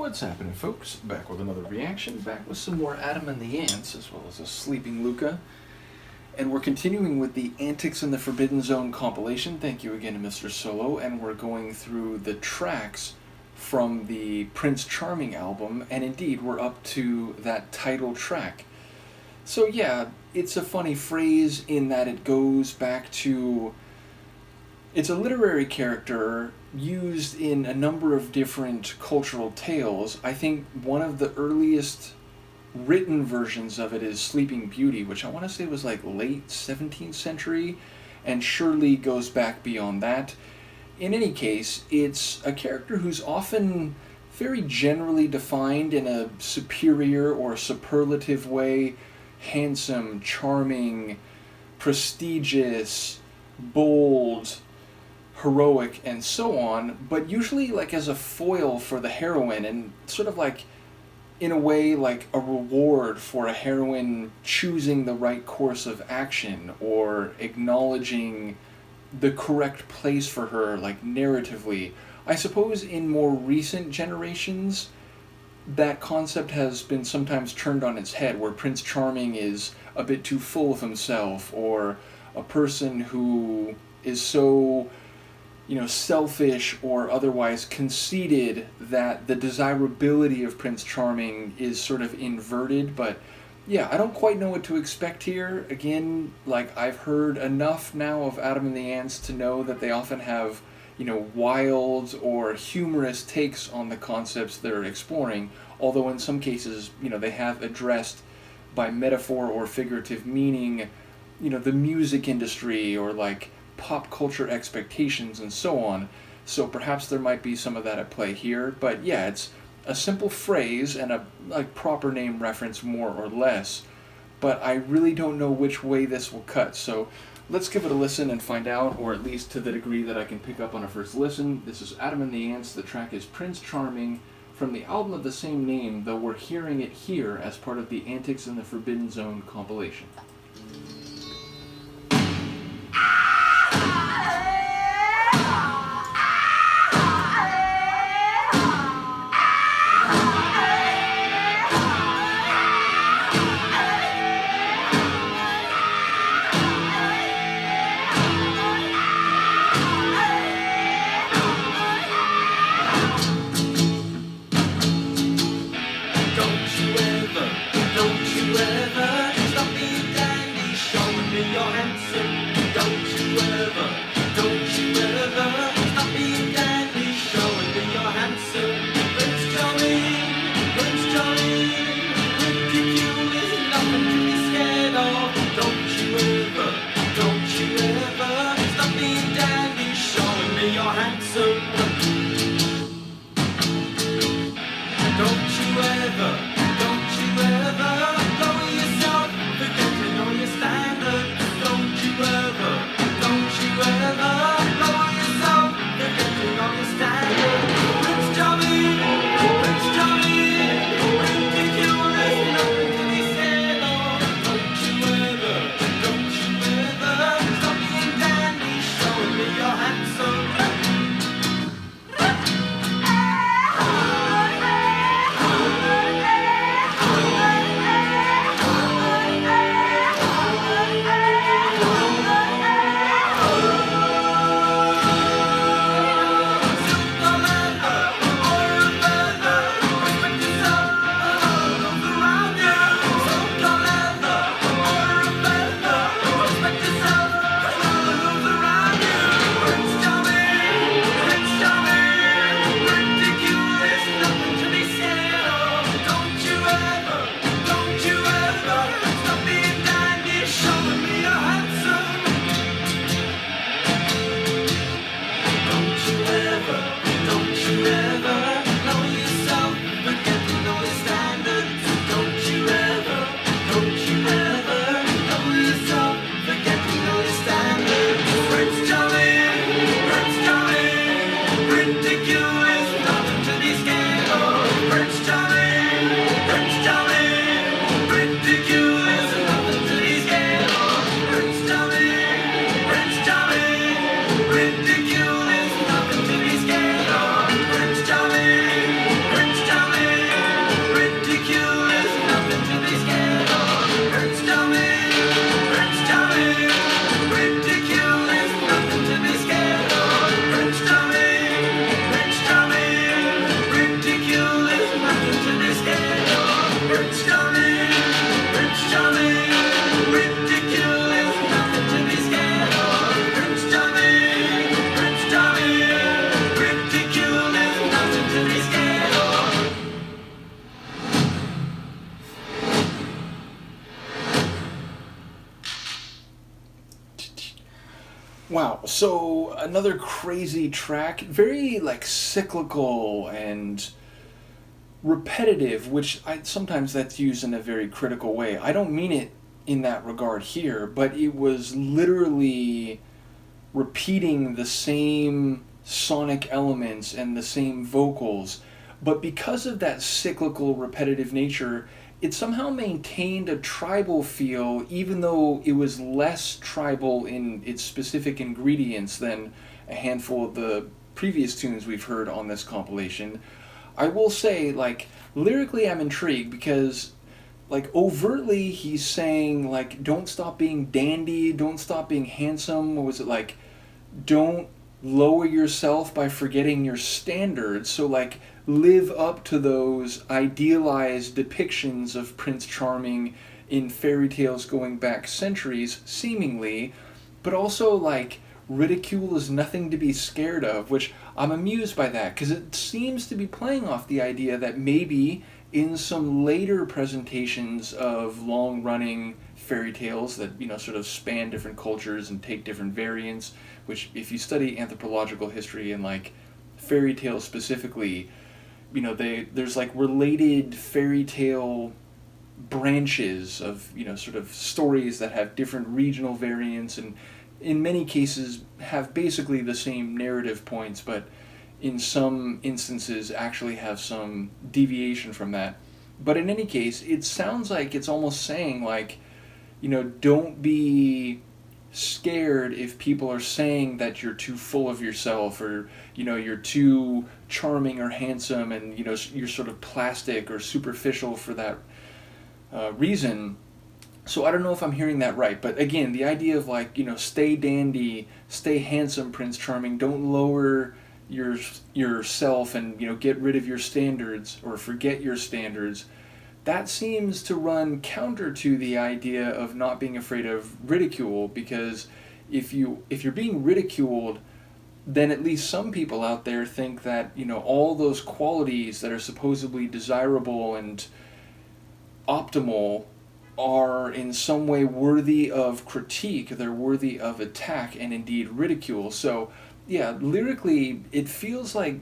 What's happening, folks? Back with another reaction, back with some more Adam and the Ants, as well as a Sleeping Luca. And we're continuing with the Antics in the Forbidden Zone compilation. Thank you again to Mr. Solo. And we're going through the tracks from the Prince Charming album, and indeed, we're up to that title track. So yeah, it's a funny phrase in that it goes back to... It's a literary character used in a number of different cultural tales. I think one of the earliest written versions of it is Sleeping Beauty, which I want to say was like late 17th century, and surely goes back beyond that. In any case, it's a character who's often very generally defined in a superior or superlative way. Handsome, charming, prestigious, bold, heroic, and so on, but usually like as a foil for the heroine, and sort of like in a way like a reward for a heroine choosing the right course of action or acknowledging the correct place for her, like narratively. I suppose in more recent generations that concept has been sometimes turned on its head, where Prince Charming is a bit too full of himself, or a person who is so selfish or otherwise conceited that the desirability of Prince Charming is sort of inverted. But yeah, I don't quite know what to expect here. Again, like, I've heard enough now of Adam and the Ants to know that they often have, wild or humorous takes on the concepts they're exploring, although in some cases, they have addressed by metaphor or figurative meaning, the music industry or like pop culture expectations and so on. So perhaps there might be some of that at play here. But yeah, it's a simple phrase and a proper name reference more or less. But I really don't know which way this will cut. So let's give it a listen and find out, or at least to the degree that I can pick up on a first listen. This is Adam and the Ants. The track is Prince Charming from the album of the same name, though we're hearing it here as part of the Antics in the Forbidden Zone compilation. Ridiculous, nothing to be scared of. Prince Charming, Wow, so another crazy track, very like cyclical and repetitive, which sometimes that's used in a very critical way. I don't mean it in that regard here, but it was literally repeating the same sonic elements and the same vocals. But because of that cyclical, repetitive nature, it somehow maintained a tribal feel, even though it was less tribal in its specific ingredients than a handful of the previous tunes we've heard on this compilation. I will say, like, lyrically, I'm intrigued because, like, overtly, he's saying, like, don't stop being dandy, don't stop being handsome. What was it, like, don't lower yourself by forgetting your standards. So, like, live up to those idealized depictions of Prince Charming in fairy tales going back centuries, seemingly, but also, like, ridicule is nothing to be scared of, which I'm amused by that, because it seems to be playing off the idea that maybe in some later presentations of long-running fairy tales that, you know, sort of span different cultures and take different variants, which if you study anthropological history and, like, fairy tales specifically, you know, there's, like, related fairy tale branches of, you know, sort of stories that have different regional variants and in many cases have basically the same narrative points, but in some instances actually have some deviation from that. But in any case, it sounds like it's almost saying, like, you know, don't be scared if people are saying that you're too full of yourself, or, you know, you're too charming or handsome, and, you know, you're sort of plastic or superficial for that reason. So I don't know if I'm hearing that right, but again, the idea of, like, you know, stay dandy, stay handsome, Prince Charming, don't lower yourself and, you know, get rid of your standards or forget your standards, that seems to run counter to the idea of not being afraid of ridicule, because if you're being ridiculed, then at least some people out there think that, you know, all those qualities that are supposedly desirable and optimal are in some way worthy of critique, they're worthy of attack and indeed ridicule. So, yeah, lyrically, it feels like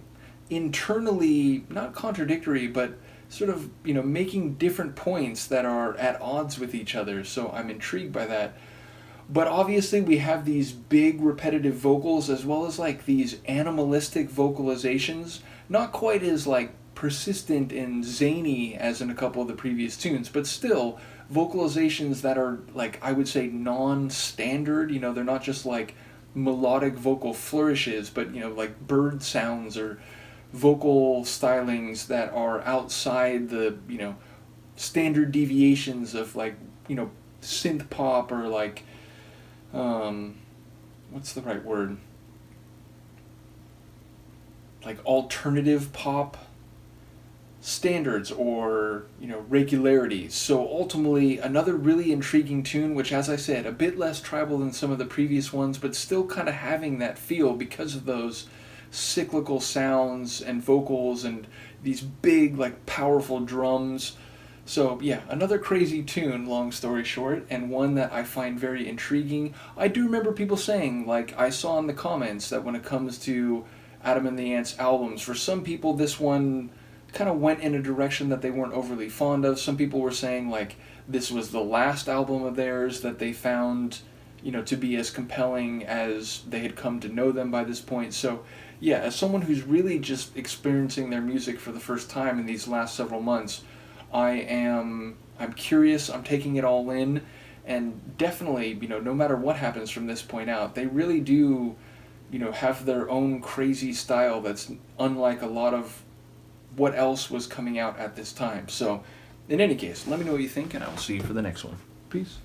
internally, not contradictory, but sort of, you know, making different points that are at odds with each other. So I'm intrigued by that. But obviously we have these big repetitive vocals as well as, like, these animalistic vocalizations, not quite as, like, persistent and zany as in a couple of the previous tunes, but still vocalizations that are, like, I would say non-standard. You know, they're not just like melodic vocal flourishes, but, you know, like bird sounds or vocal stylings that are outside the, you know, standard deviations of, like, you know, synth pop or, like, what's the right word? Like alternative pop standards or, you know, regularities. So ultimately, another really intriguing tune, which, as I said, a bit less tribal than some of the previous ones, but still kind of having that feel because of those cyclical sounds and vocals and these big, like, powerful drums. So yeah, another crazy tune, long story short, and one that I find very intriguing. I do remember people saying, like, I saw in the comments that when it comes to Adam and the Ants albums, for some people this one kind of went in a direction that they weren't overly fond of. Some people were saying, like, this was the last album of theirs that they found, you know, to be as compelling as they had come to know them by this point. So yeah, as someone who's really just experiencing their music for the first time in these last several months, I'm curious, I'm taking it all in, and definitely, you know, no matter what happens from this point out, they really do, you know, have their own crazy style that's unlike a lot of what else was coming out at this time. So, in any case, let me know what you think, and I will see you for the next one. Peace.